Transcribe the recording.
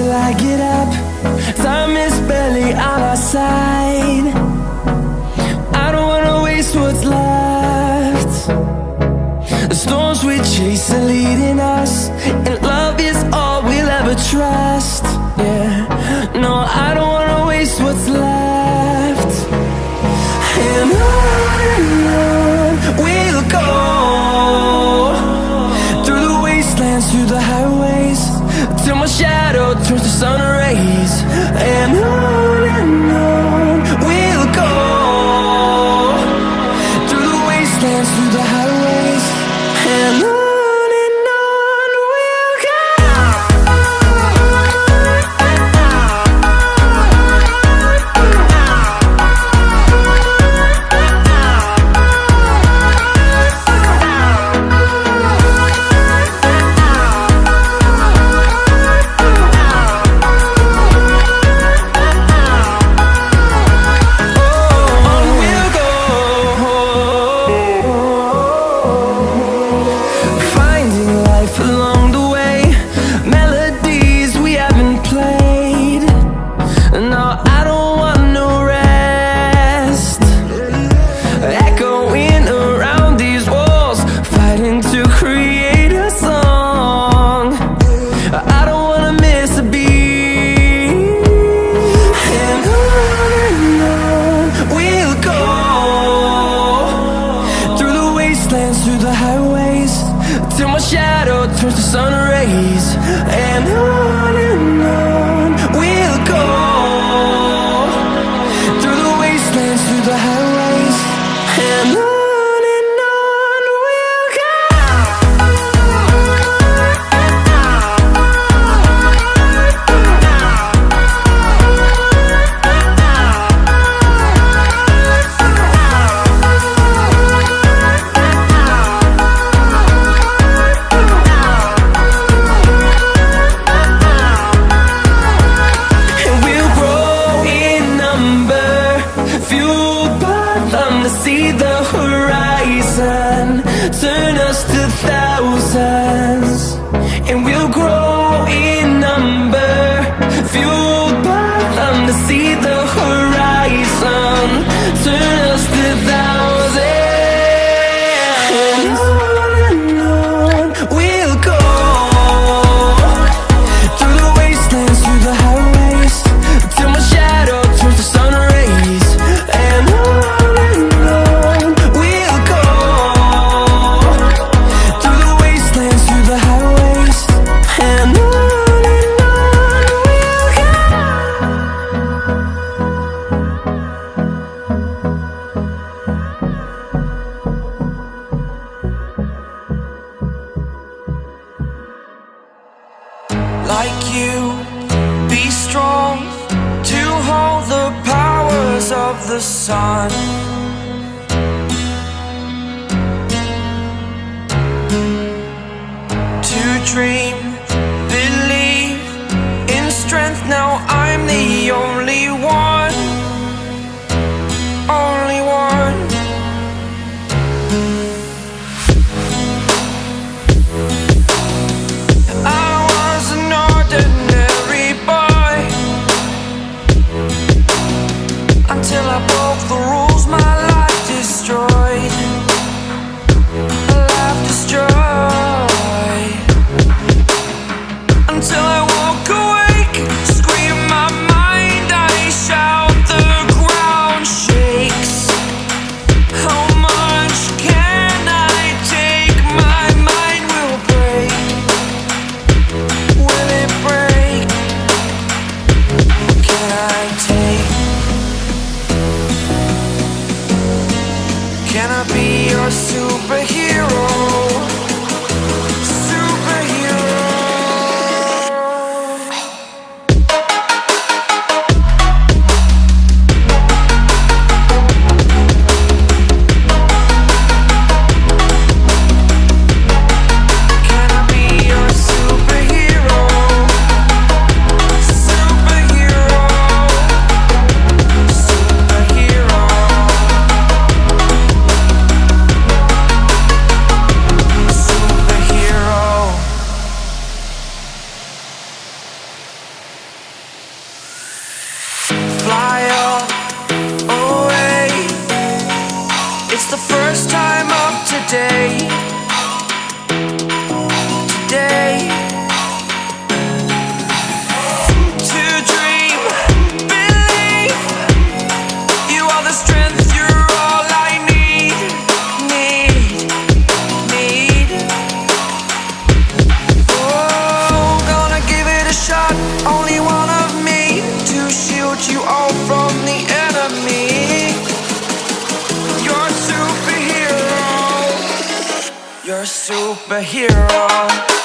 till I get up. Time is barely on our side. I don't wanna waste what's left. The storms we chase are leading us, and love is all we'll ever trust. Yeah, no, I don't wanna waste what's left. And on we'll go, through the wastelands, through the highways, till my shadow turns to sun rays. And on we'll go, through the wastelands, through the highways, and on we'll go. Through the highways, till my shadow turns to sun rays. And on we'll go, through the wastelands, through the highways, and on we'll go. See the horizon, turn us to thousands, and we'll grow in number, fueled by them. To see the horizon, turn us to thousands, and on we'll go, through the wastelands, through the highways, till my shadow turns to sun rays. And like you, be strong to hold the powers of the sun. To dream, believe in strength. Now I'm the only one, only one. Until I broke the rules, my life destroyed, life destroyed. Until I woke awake, scream my mind today, today. To dream, believe, you are the strength, you're all I need, need. Oh, gonna give it a shot, only one of me, to shield you all from the enemy. You're a superhero, you're a superhero.